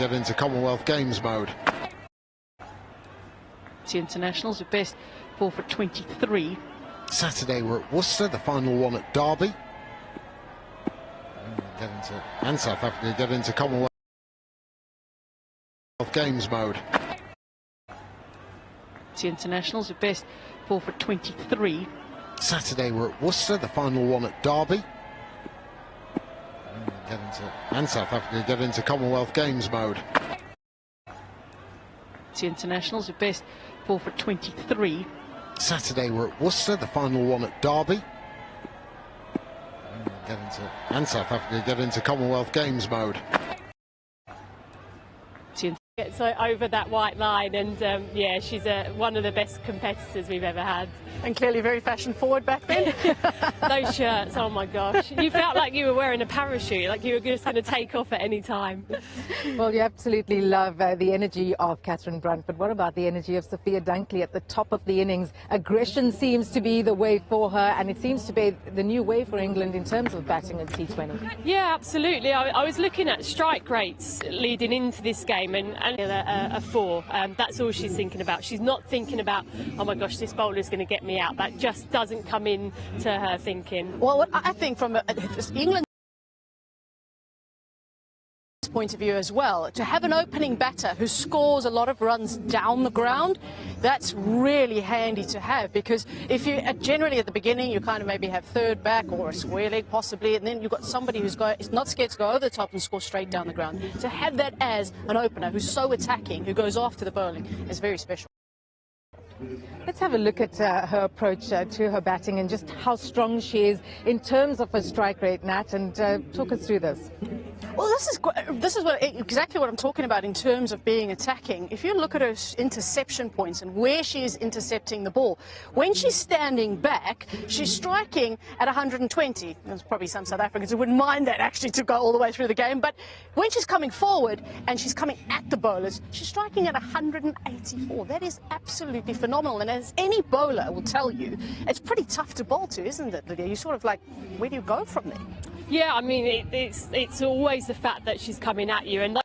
get into Commonwealth Games mode. The internationals are best 4 for 23. Saturday we're at Worcester, the final one at Derby. And South Africa get into Commonwealth Games mode. The internationals are best 4 for 23. Saturday we're at Worcester, the final one at Derby. And South Africa get into Commonwealth Games mode. The internationals are best 4 for 23. Saturday we're at Worcester, the final one at Derby. And South Africa get into Commonwealth Games mode. Gets over that white line, and yeah, she's one of the best competitors we've ever had. And clearly very fashion forward back then. Those shirts, oh my gosh. You felt like you were wearing a parachute, like you were just going to take off at any time. Well, you absolutely love the energy of Catherine Brunt, but what about the energy of Sophia Dunkley at the top of the innings? Aggression seems to be the way for her, and it seems to be the new way for England in terms of batting at T20. Yeah, absolutely. I was looking at strike rates leading into this game, and a 4. That's all she's thinking about. She's not thinking about, oh my gosh, this bowler's going to get me out. That just doesn't come in to her thinking. Well, what I think from England's point of view as well, to have an opening batter who scores a lot of runs down the ground, that's really handy to have, because if you generally at the beginning you kind of maybe have third back or a square leg possibly, and then you've got somebody who's not scared to go over the top and score straight down the ground. To have that as an opener who's so attacking, who goes after the bowling, is very special. Let's have a look at her approach to her batting and just how strong she is in terms of her strike rate, Nat, and talk us through this. Well, this is exactly what I'm talking about in terms of being attacking. If you look at her interception points and where she is intercepting the ball, when she's standing back, she's striking at 120. There's probably some South Africans who wouldn't mind that actually to go all the way through the game, but when she's coming forward and she's coming at the bowlers, she's striking at 184. That is absolutely phenomenal, and as any bowler will tell you, it's pretty tough to bowl to, isn't it, Lydia? You sort of like, where do you go from there? Yeah, I mean, it's always the fact that she's coming at you, and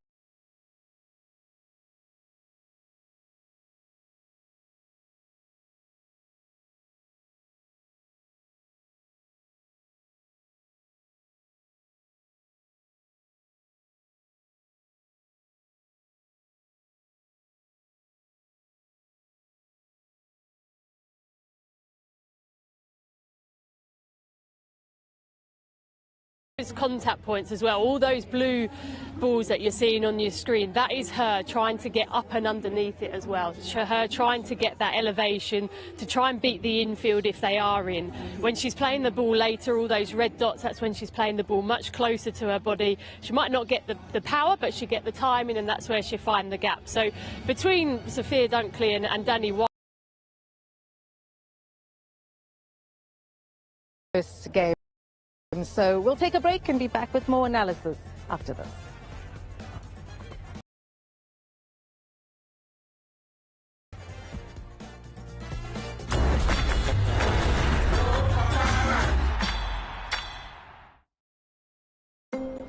those contact points as well, all those blue balls that you're seeing on your screen, that is her trying to get up and underneath it as well. Her trying to get that elevation to try and beat the infield if they are in. When she's playing the ball later, all those red dots, that's when she's playing the ball much closer to her body. She might not get the power, but she'll get the timing, and that's where she'll find the gap. So between Sophia Dunkley and Danny White, This game. So we'll take a break and be back with more analysis after this.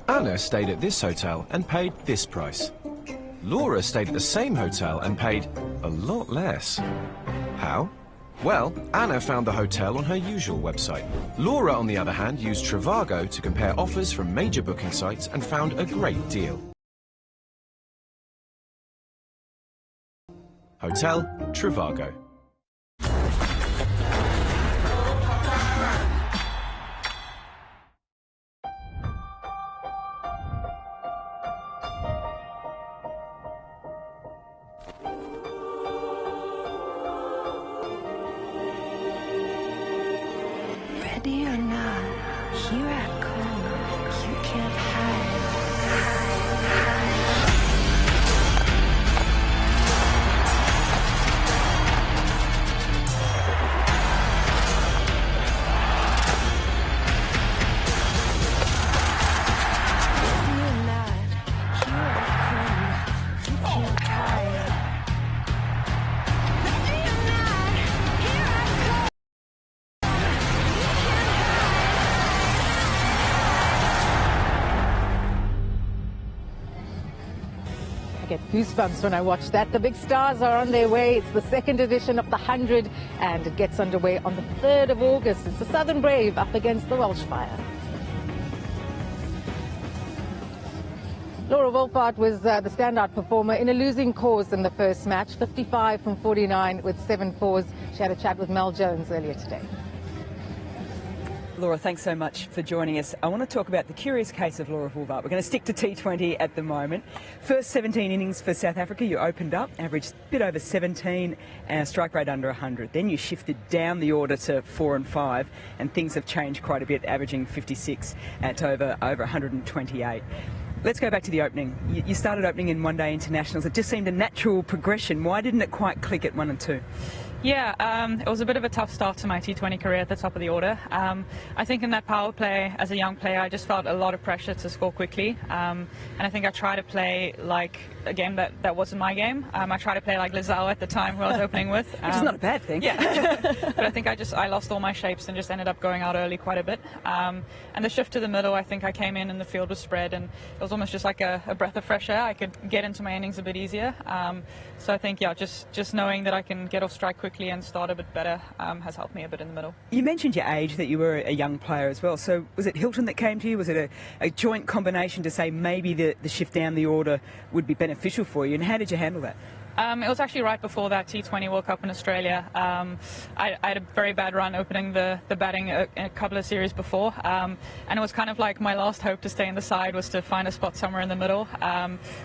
Anna stayed at this hotel and paid this price. Laura stayed at the same hotel and paid a lot less. How? Well, Anna found the hotel on her usual website. Laura, on the other hand, used Trivago to compare offers from major booking sites and found a great deal. Hotel Trivago. Ready or not, here I come. You can't hide. get goosebumps when I watch that. The big stars are on their way. It's the second edition of the 100, and it gets underway on the 3rd of August. It's the Southern Brave up against the Welsh Fire. Laura Wolfhard was the standout performer in a losing cause in the first match, 55 from 49 with 7 fours. She had a chat with Mel Jones earlier today. Laura, thanks so much for joining us. I want to talk about the curious case of Laura Wolfhard. We're going to stick to T20 at the moment. First 17 innings for South Africa, you opened up, averaged a bit over 17, and a strike rate under 100. Then you shifted down the order to 4 and 5, and things have changed quite a bit, averaging 56 at over 128. Let's go back to the opening. You started opening in one-day internationals. It just seemed a natural progression. Why didn't it quite click at 1 and 2? Yeah, it was a bit of a tough start to my T20 career at the top of the order. I think in that power play, as a young player, I just felt a lot of pressure to score quickly. And I think I tried to play like a game that wasn't my game. I tried to play like Lizelle at the time, who I was opening with. Which is not a bad thing. Yeah. But I think I lost all my shapes and just ended up going out early quite a bit. And the shift to the middle, I think I came in and the field was spread, and it was almost just like a breath of fresh air. I could get into my innings a bit easier. So I think, yeah, just knowing that I can get off strike quickly and start a bit better has helped me a bit in the middle. You mentioned your age, that you were a young player as well. So was it Hilton that came to you? Was it a joint combination to say maybe the shift down the order would be beneficial for you? And how did you handle that? It was actually right before that T20 World Cup in Australia. I had a very bad run opening the batting in a couple of series before, and it was kind of like my last hope to stay in the side was to find a spot somewhere in the middle.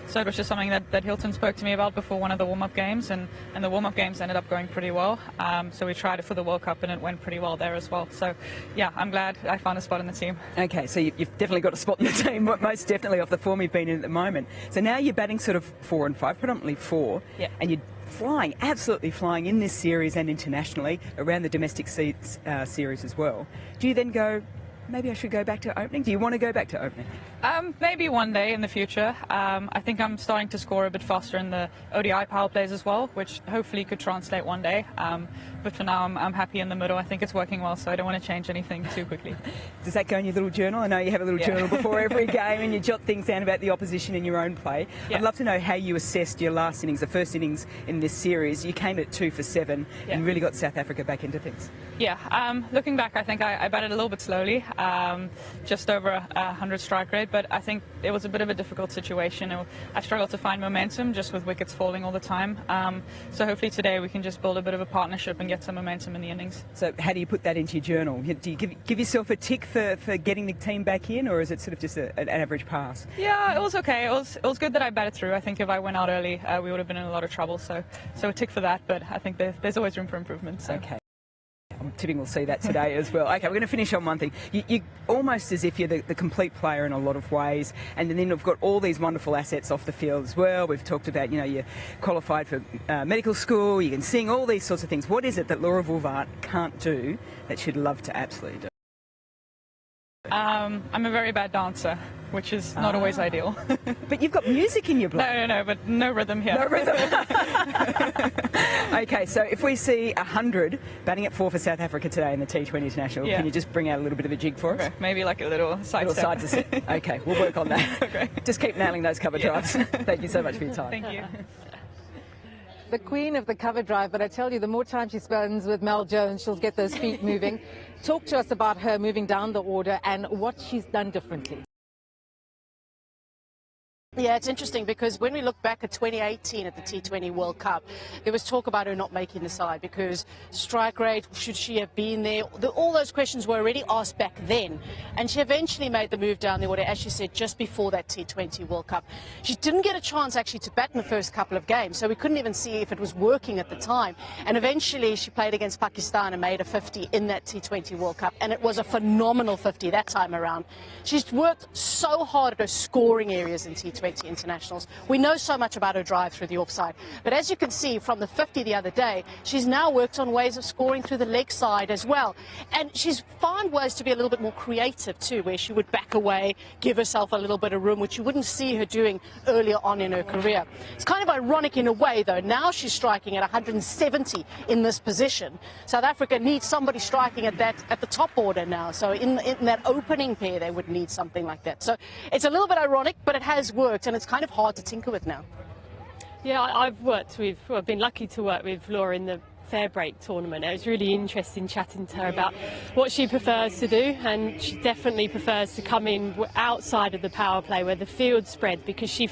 So it was just something that Hilton spoke to me about before one of the warm-up games, and the warm-up games ended up going pretty well. So we tried it for the World Cup, and it went pretty well there as well. So yeah, I'm glad I found a spot in the team. Okay, so you've definitely got a spot in the team, most definitely off the form you've been in at the moment. So now you're batting sort of 4 and 5, predominantly 4. Yeah. And you're flying, absolutely flying in this series and internationally, around the domestic series as well. Do you then go, maybe I should go back to opening? Do you want to go back to opening? Maybe one day in the future. I think I'm starting to score a bit faster in the ODI power plays as well, which hopefully could translate one day. But for now, I'm happy in the middle. I think it's working well, so I don't want to change anything too quickly. Does that go in your little journal? I know you have a little journal before every game, and you jot things down about the opposition in your own play. Yeah. I'd love to know how you assessed your last innings, the first innings in this series. You came at 2 for 7 and really got South Africa back into things. Yeah, looking back, I think I batted a little bit slowly, just over 100 strike rate, but I think it was a bit of a difficult situation. I struggled to find momentum just with wickets falling all the time. So hopefully today we can just build a bit of a partnership and get some momentum in the innings. So how do you put that into your journal? Do you give yourself a tick for getting the team back in, or is it sort of just an average pass? Yeah, it was okay. It was good that I batted through. I think if I went out early, we would have been in a lot of trouble. So a tick for that, but I think there's always room for improvement. So. Okay. I'm tipping we'll see that today as well. Okay, we're going to finish on one thing. You almost as if you're the complete player in a lot of ways, and then we've got all these wonderful assets off the field as well. We've talked about, you're qualified for medical school, you can sing, all these sorts of things. What is it that Laura Wolfhard can't do that she'd love to absolutely do? I'm a very bad dancer, which is not always ideal. But you've got music in your blood. No, but no rhythm here. No rhythm. Okay, so if we see 100 batting at 4 for South Africa today in the T20 International, can you just bring out a little bit of a jig for us? Okay, maybe like a little side step. Okay, we'll work on that. Okay. Just keep nailing those cover drives. Thank you so much for your time. Thank you. The queen of the cover drive, but I tell you, the more time she spends with Mel Jones, she'll get those feet moving. Talk to us about her moving down the order and what she's done differently. Yeah, it's interesting because when we look back at 2018 at the T20 World Cup, there was talk about her not making the side because strike rate, should she have been there? All those questions were already asked back then. And she eventually made the move down the order, as she said, just before that T20 World Cup. She didn't get a chance actually to bat in the first couple of games, so we couldn't even see if it was working at the time. And eventually she played against Pakistan and made a 50 in that T20 World Cup, and it was a phenomenal 50 that time around. She's worked so hard at her scoring areas in T20 internationals. We know so much about her drive through the offside, but as you can see from the 50 the other day, she's now worked on ways of scoring through the leg side as well, and she's found ways to be a little bit more creative too, where she would back away, give herself a little bit of room, which you wouldn't see her doing earlier on in her career. It's kind of ironic in a way though. Now she's striking at 170 in this position. South Africa needs somebody striking at the top order now, so in that opening pair they would need something like that. So it's a little bit ironic, but it has worked, and it's kind of hard to tinker with now. Yeah, I've been lucky to work with Laura in the fair break tournament. It was really interesting chatting to her about what she prefers to do, and she definitely prefers to come in outside of the power play where the field's spread, because she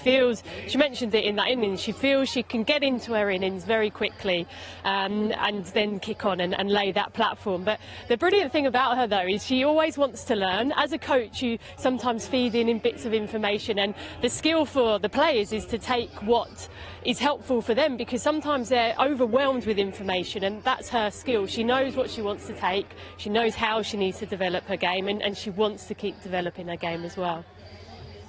mentioned it in that innings, she feels she can get into her innings very quickly and then kick on and lay that platform. But the brilliant thing about her though is she always wants to learn. As a coach, you sometimes feed in bits of information, and the skill for the players is to take what is helpful for them, because sometimes they're overwhelmed with information, and that's her skill. She knows what she wants to take, she knows how she needs to develop her game, and she wants to keep developing her game as well.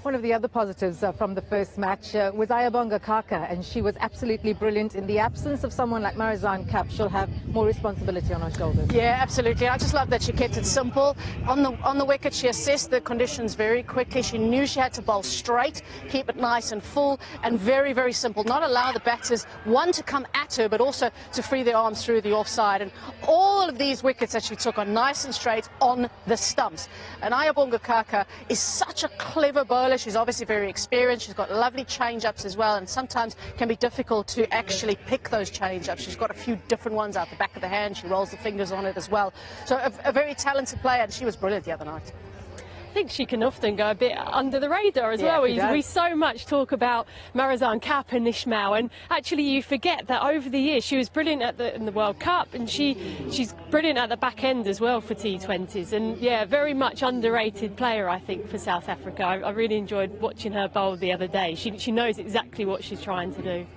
One of the other positives from the first match was Ayabonga Kaka, and she was absolutely brilliant. In the absence of someone like Marizanne Kapp, she'll have more responsibility on her shoulders. Yeah, absolutely. I just love that she kept it simple. On the wicket, she assessed the conditions very quickly. She knew she had to bowl straight, keep it nice and full, and very, very simple. Not allow the batters, one, to come at her, but also to free their arms through the offside. And all of these wickets that she took are nice and straight on the stumps. And Ayabonga Kaka is such a clever bowler. She's obviously very experienced. She's got lovely change-ups as well, and sometimes can be difficult to actually pick those change-ups. She's got a few different ones out the back of the hand. She rolls the fingers on it as well. So a very talented player, and she was brilliant the other night. I think she can often go a bit under the radar as well. We so much talk about Marizanne Kapp and Ishmael, and actually you forget that over the years she was brilliant in the World Cup, and she's brilliant at the back end as well for T20s, and yeah, very much underrated player I think for South Africa. I really enjoyed watching her bowl the other day. She knows exactly what she's trying to do.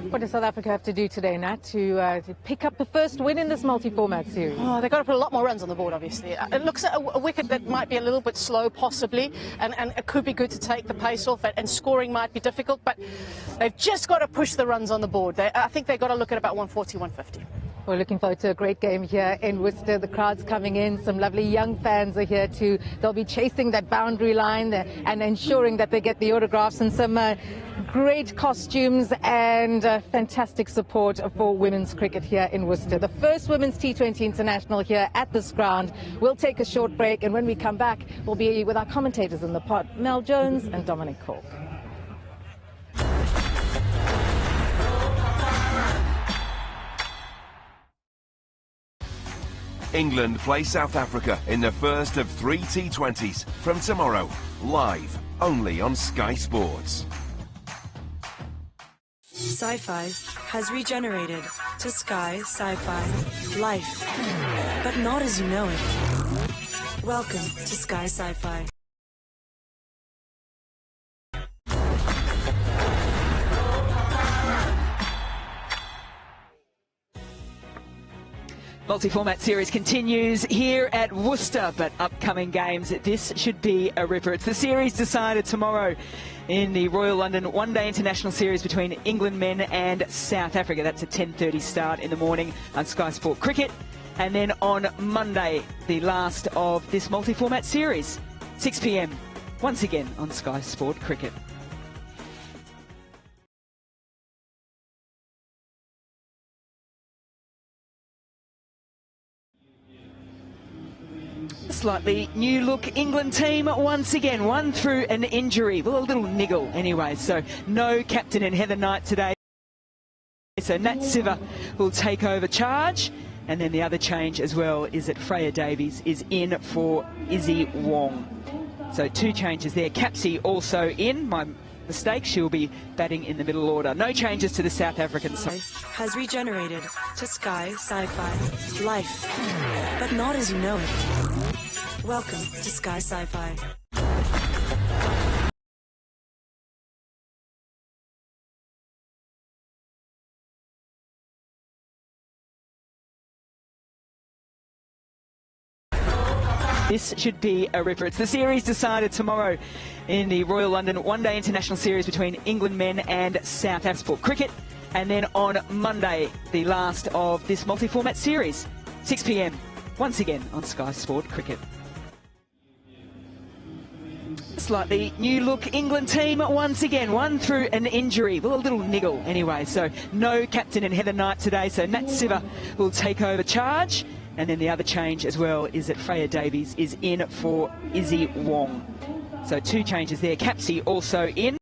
What does South Africa have to do today, Nat, to pick up the first win in this multi-format series? Oh, they've got to put a lot more runs on the board, obviously. It looks at a wicket that might be a little bit slow, possibly, and it could be good to take the pace off, and scoring might be difficult, but they've just got to push the runs on the board. I think they've got to look at about 140, 150. We're looking forward to a great game here in Worcester. The crowd's coming in. Some lovely young fans are here too. They'll be chasing that boundary line and ensuring that they get the autographs, and some great costumes and fantastic support for women's cricket here in Worcester. The first women's T20 international here at this ground. We'll take a short break, and when we come back, we'll be with our commentators in the pot, Mel Jones and Dominic Cork. England play South Africa in the first of 3 T20s from tomorrow, live only on Sky Sports. Sci-fi has regenerated to Sky Sci-Fi life, but not as you know it. Welcome to Sky Sci-Fi. Multi-format series continues here at Worcester, but upcoming games, this should be a ripper. It's the series decided tomorrow in the Royal London One-Day International Series between England men and South Africa. That's a 10:30 start in the morning on Sky Sport Cricket. And then on Monday, the last of this multi-format series, 6 p.m, once again on Sky Sport Cricket. Slightly new look England team once again, one through an injury, well, a little niggle anyway, so no captain and Heather Knight today. So Nat Siver will take over charge, and then the other change as well is that Freya Davies is in for Izzy Wong. So 2 changes there. Capsey also in, my mistake, she will be batting in the middle order. No changes to the South African side. Has regenerated to Sky Sci-Fi life, but not as you know it. Welcome to Sky Sci-Fi. This should be a ripper. It's the series decided tomorrow in the Royal London One-Day International Series between England men and South Africa Sport Cricket. And then on Monday, the last of this multi-format series, 6 p.m, once again on Sky Sport Cricket. Slightly new look England team once again, one through an injury, well, a little niggle anyway, so no captain and Heather Knight today, so Nat Siver will take over charge, and then the other change as well is that Freya Davies is in for Izzy Wong. So 2 changes there. Capsey also in.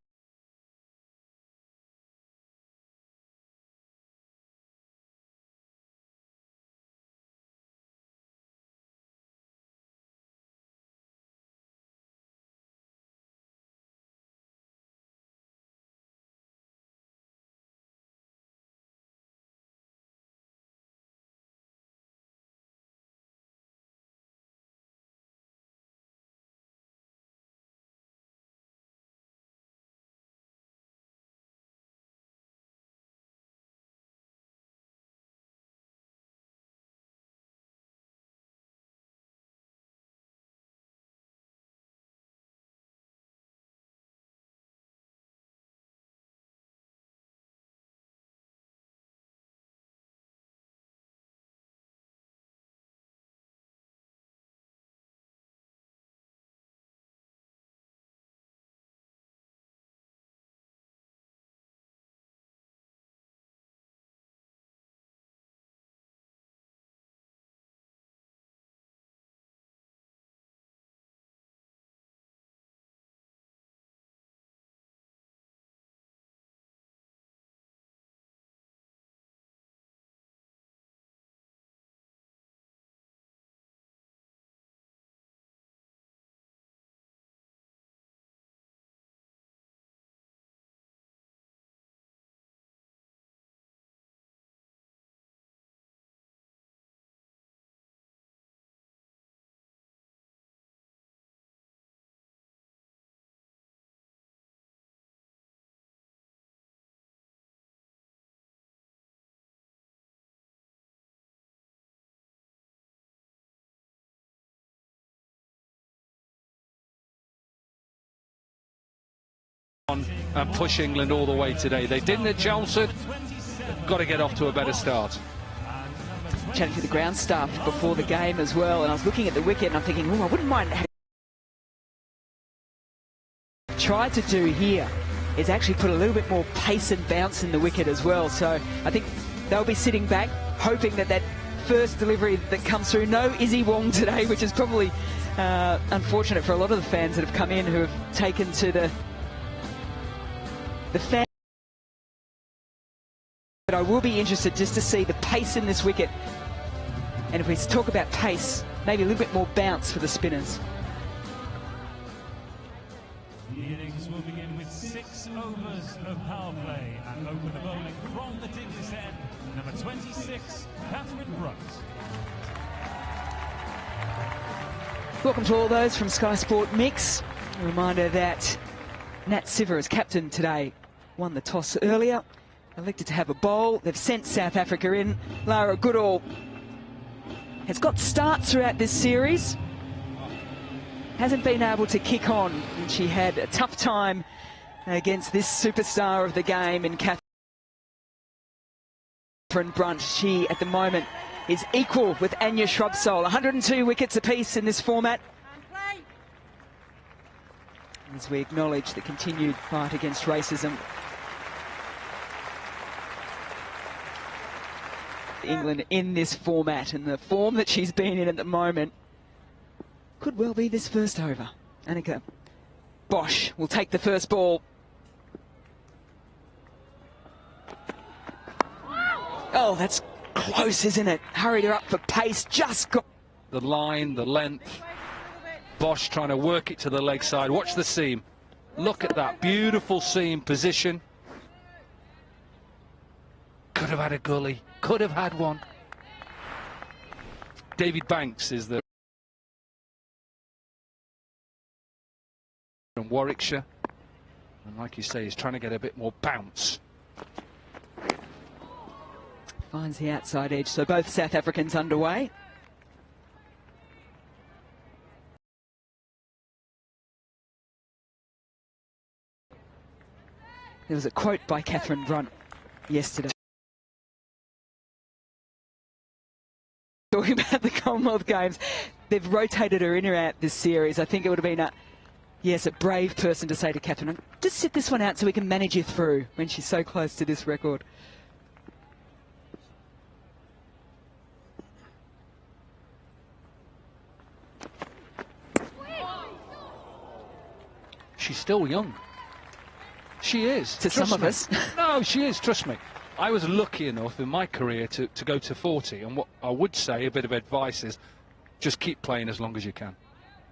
and push England all the way today. They didn't at Chelmsford. They've got to get off to a better start. Chatting to the ground staff before the game as well, and I was looking at the wicket and I'm thinking, oh, I wouldn't mind tried to do here is actually put a little bit more pace and bounce in the wicket as well. So I think they'll be sitting back hoping that that first delivery that comes through, no Izzy Wong today, which is probably unfortunate for a lot of the fans that have come in who have taken to the fan. But I will be interested just to see the pace in this wicket, and if we talk about pace, maybe a little bit more bounce for the spinners. The innings will begin with 6 overs of power play and open the bowling from the Digless end, number 26, Catherine Brunt. Welcome to all those from Sky Sport Mix. A reminder that Nat Siver, as captain today, won the toss earlier, elected to have a bowl. They've sent South Africa in. Lara Goodall has got starts throughout this series. Hasn't been able to kick on, and she had a tough time against this superstar of the game in Catherine Brunt. She, at the moment, is equal with Anya Shrubsole. 102 wickets apiece in this format. As we acknowledge the continued fight against racism. England in this format, and the form that she's been in at the moment could well be this first over. Annika Bosch will take the first ball. Oh, that's close, isn't it? Hurried her up for pace, just got The line, the length. Bosch trying to work it to the leg side. Watch the seam. Look at that beautiful seam position. Could have had a gully. Could have had one. David Banks is the from Warwickshire, and like you say, he's trying to get a bit more bounce. finds the outside edge, so both South Africans underway. There was a quote by Catherine Brunt yesterday talking about the Commonwealth Games. They've rotated her in or out this series. I think it would have been a brave person to say to Catherine, just sit this one out so we can manage you through, when she's so close to this record. She's still young. She is. To some of us. No, she is, trust me. I was lucky enough in my career to go to 40, and what I would say, a bit of advice is, just keep playing as long as you can.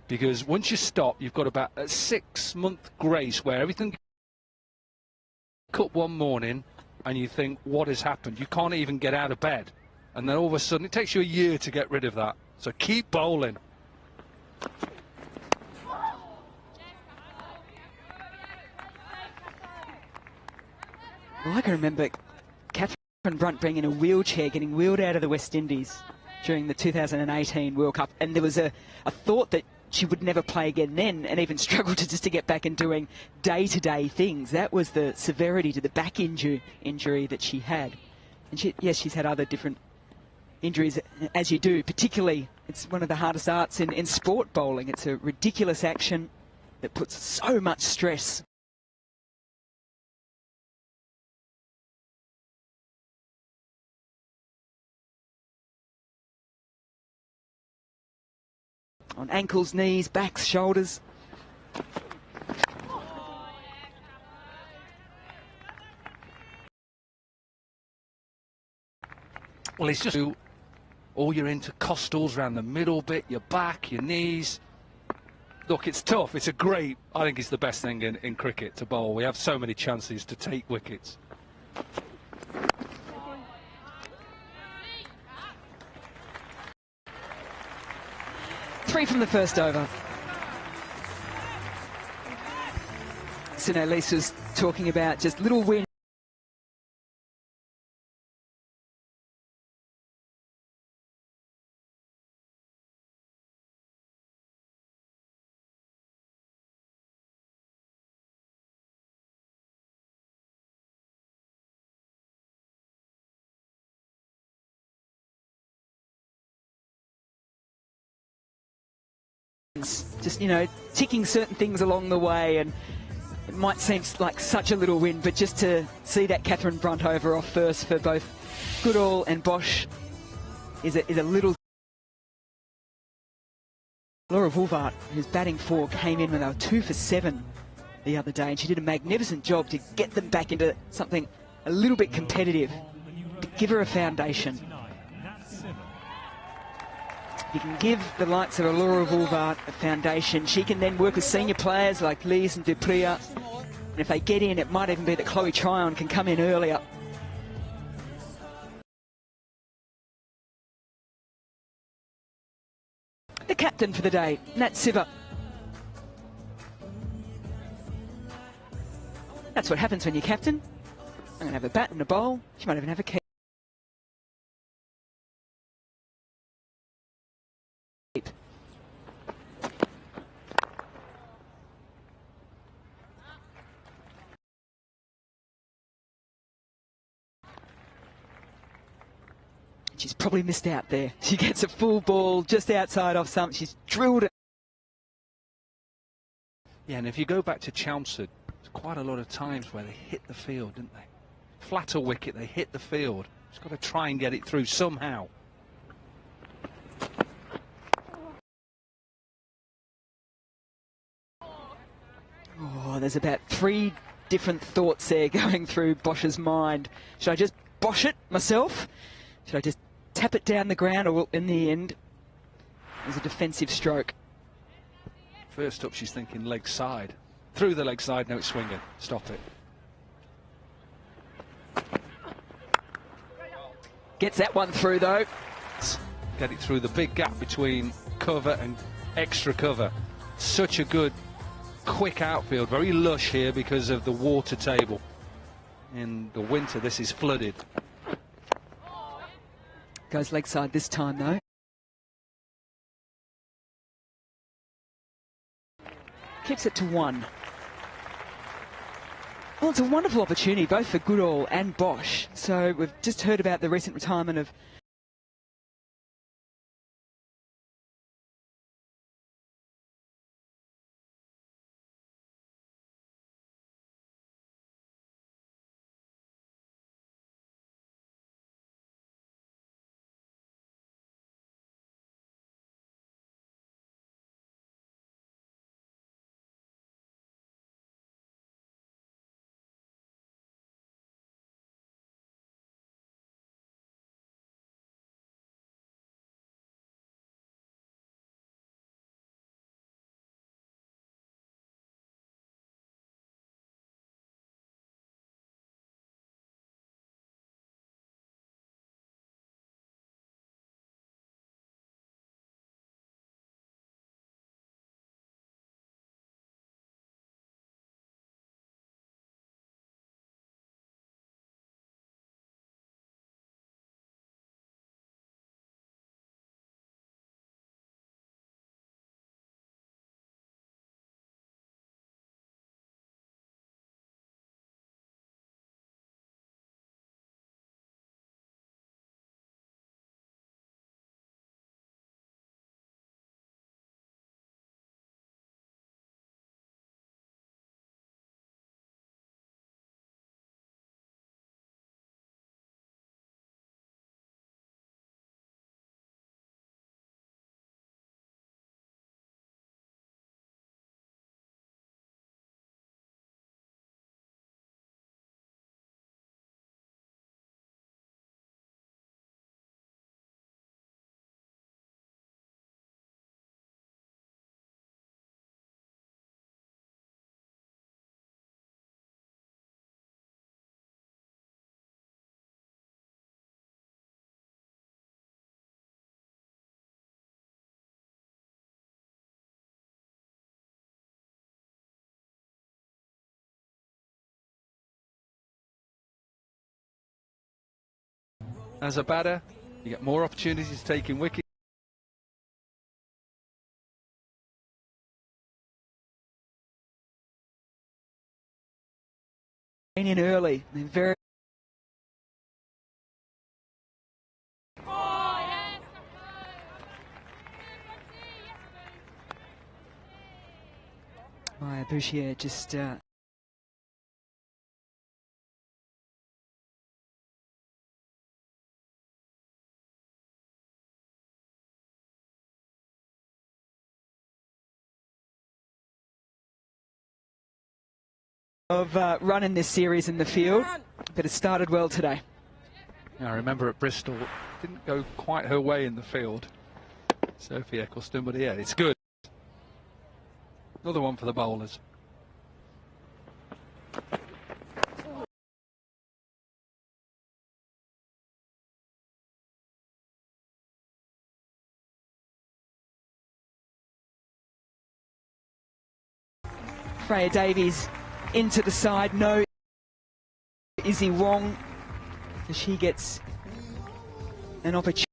Because once you stop, you've got about a 6-month grace where everything cut one morning and you think, what has happened? You can't even get out of bed. And then all of a sudden, it takes you a year to get rid of that. So keep bowling. Well, I can remember Catherine Brunt being in a wheelchair, getting wheeled out of the West Indies during the 2018 World Cup, and there was a thought that she would never play again then, and even struggled to get back and doing day-to-day things. That was the severity to the back injury that she had. And yes, she's had other different injuries, as you do. Particularly, it's one of the hardest arts in sport bowling. It's a ridiculous action that puts so much stress on ankles, knees, backs, shoulders. Well, it's just all your intercostals around the middle bit, your back, your knees. Look, it's tough. It's I think it's the best thing in cricket to bowl. We have so many chances to take wickets. 3 from the first over. Sino Lisa's talking about just little wins. Just, you know, ticking certain things along the way, and it might seem like such a little win, but just to see that Catherine Brunt over off first for both Goodall and Bosch is a little... Laura Woolvart, whose batting four came in when they were 2 for 7 the other day, and she did a magnificent job to get them back into something a little bit competitive, to give her a foundation. You can give the likes of a Laura Woolvart a foundation. She can then work with senior players like Lees and Dupria. And if they get in, it might even be that Chloe Tryon can come in earlier. The captain for the day, Nat Siver. That's what happens when you're captain. I'm going to have a bat and a bowl. She might even have a keep. She's probably missed out there. She gets a full ball just outside off stump. She's drilled it. Yeah, and if you go back to Chelmsford, there's quite a lot of times where they hit the field, didn't they? Flatter wicket, they hit the field. Just got to try and get it through somehow. Oh, there's about 3 different thoughts there going through Bosch's mind. Should I just Bosch it myself? Should I just tap it down the ground, or will, in the end, there's a defensive stroke? First up, she's thinking leg side. Through the leg side, no, it's swinging. Stop it. Gets that one through, though. Get it through the big gap between cover and extra cover. Such a good, quick outfield. Very lush here because of the water table. In the winter, this is flooded. Goes leg side this time, though. Keeps it to 1. Well, it's a wonderful opportunity, both for Goodall and Bosch. So we've just heard about the recent retirement of As a batter, you get more opportunities taking wickets. in early. They're very Maya Bouchier just of run in this series in the field, but it started well today. I remember at Bristol, didn't go quite her way in the field, Sophie Eccleston, but yeah, it's good. Another one for the bowlers. Freya Davies into the side, no Izzy Wong, as she gets an opportunity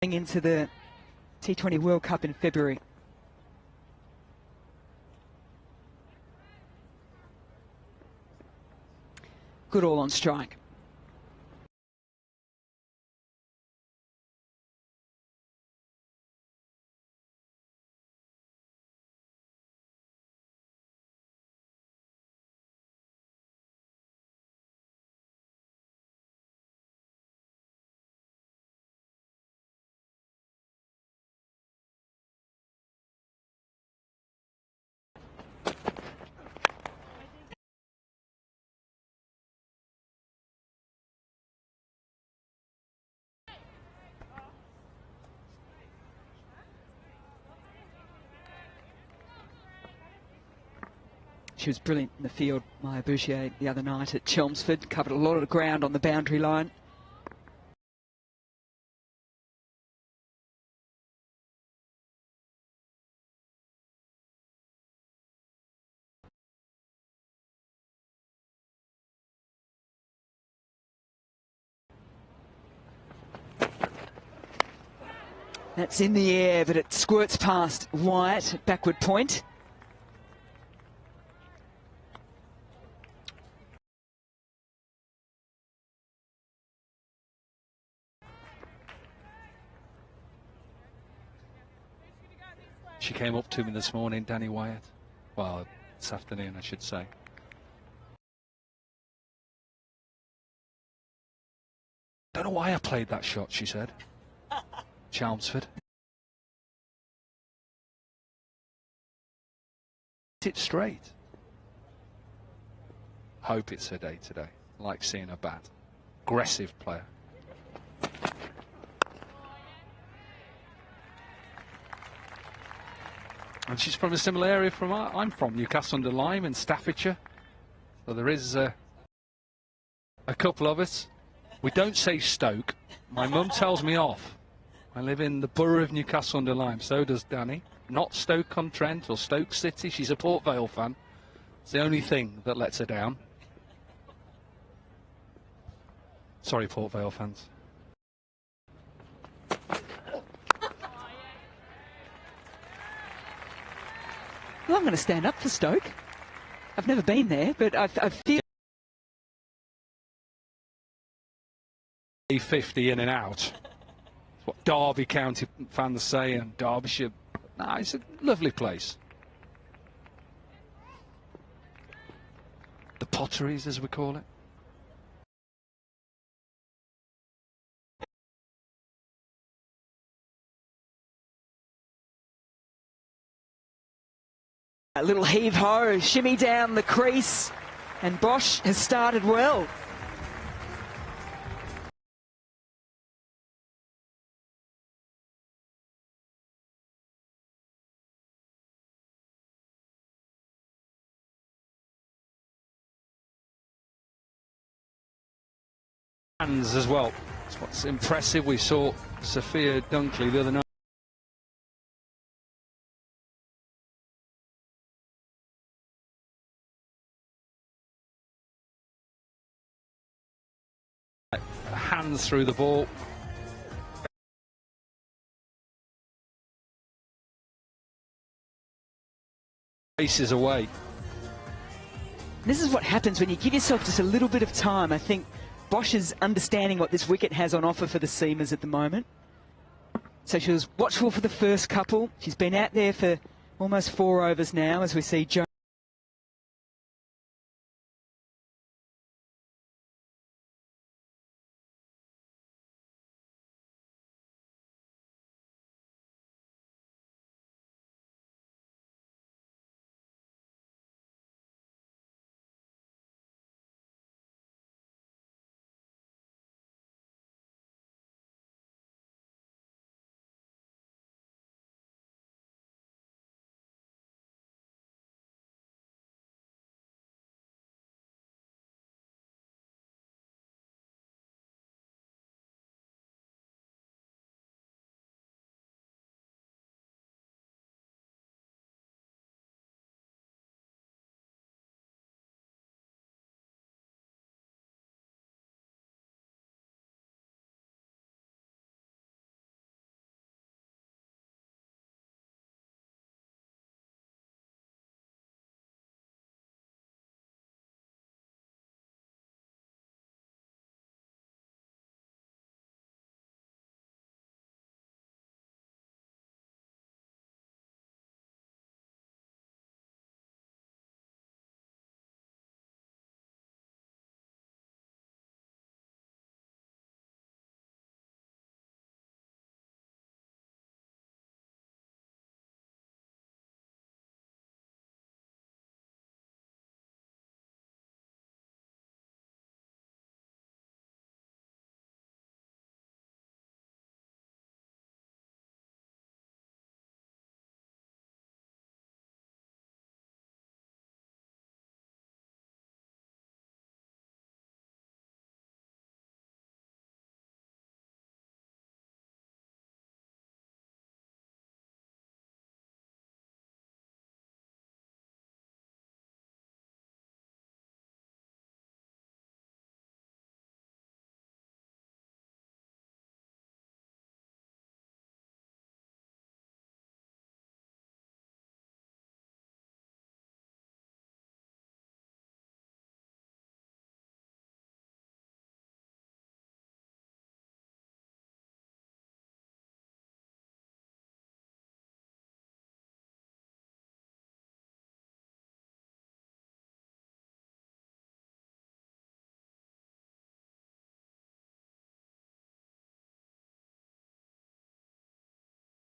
into the T20 World Cup in February. Good all on strike. She was brilliant in the field, Maya Bouchier, the other night at Chelmsford. Covered a lot of ground on the boundary line. That's in the air, but it squirts past Wyatt at backward point. She came up to me this morning, Danny Wyatt. Well, this afternoon, I should say. Don't know why I played that shot, she said. Chelmsford. Hit it straight. Hope it's her day today. Like seeing her bat. Aggressive player. And she's from a similar area from I'm from, Newcastle-under-Lyme in Staffordshire. So there is a couple of us. We don't say Stoke. My mum tells me off. I live in the borough of Newcastle-under-Lyme. So does Danny. Not Stoke-on-Trent or Stoke City. She's a Port Vale fan. It's the only thing that lets her down. Sorry, Port Vale fans. Well, I'm going to stand up for Stoke. I've never been there, but I feel... 50 in and out. That's what Derby County fans say, and Derbyshire. Nah, it's a lovely place. The Potteries, as we call it. A little heave-ho, shimmy down the crease, and Bosch has started well. Hands as well. That's what's impressive. We saw Sophia Dunkley the other night. Hands through the ball. Races away. This is what happens when you give yourself just a little bit of time. I think Bosch is understanding what this wicket has on offer for the seamers at the moment. So she was watchful for the first couple. She's been out there for almost 4 overs now, as we see Joe.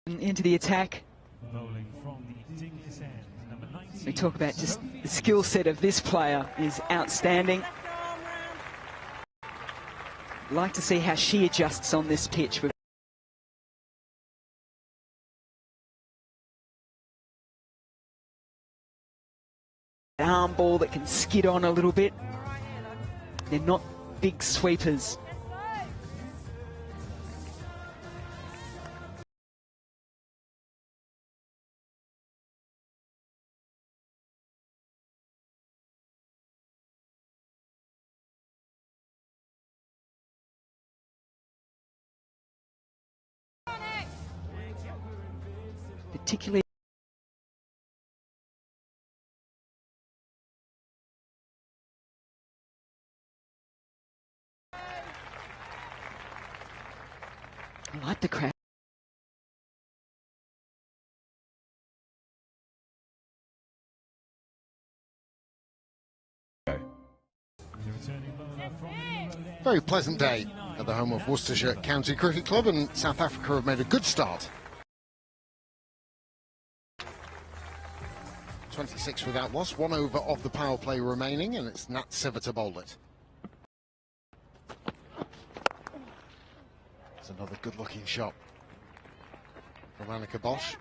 Into the attack. Bowling from the Dingless end, number 19. We talk about just the skill set of this player is outstanding. Like to see how she adjusts on this pitch. An arm ball that can skid on a little bit. They're not big sweepers. Particularly I like the crowd. Very pleasant day at the home of Worcestershire County Cricket Club, and South Africa have made a good start. 26 without loss, 1 over of the power play remaining, and it's Nat Siver to bowl it. It's another good-looking shot from Annika Bosch.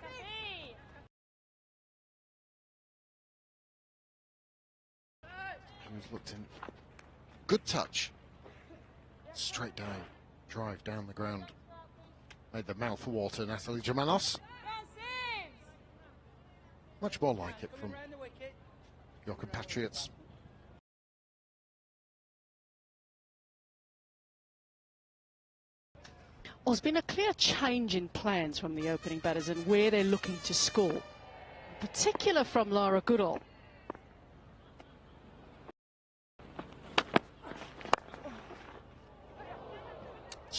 Who's looked in good touch. Straight down, drive down the ground. Made the mouth water, Natalie Germanos. Much more like it from your compatriots. Well, there's been a clear change in plans from the opening batters and where they're looking to score, in particular from Lara Goodall.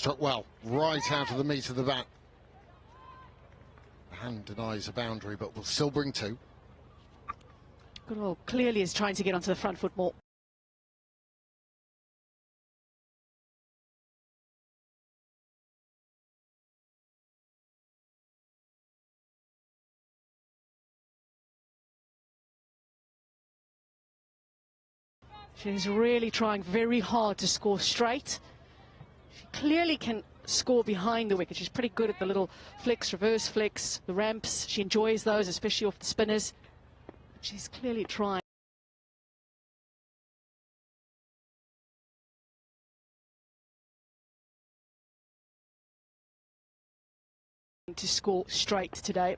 Struck well, right out of the meat of the bat. The hand denies a boundary, but will still bring two. Goodall clearly is trying to get onto the front foot more. She's really trying very hard to score straight. She clearly can score behind the wicket. She's pretty good at the little flicks, reverse flicks, the ramps. She enjoys those, especially off the spinners. She's clearly trying to score straight today.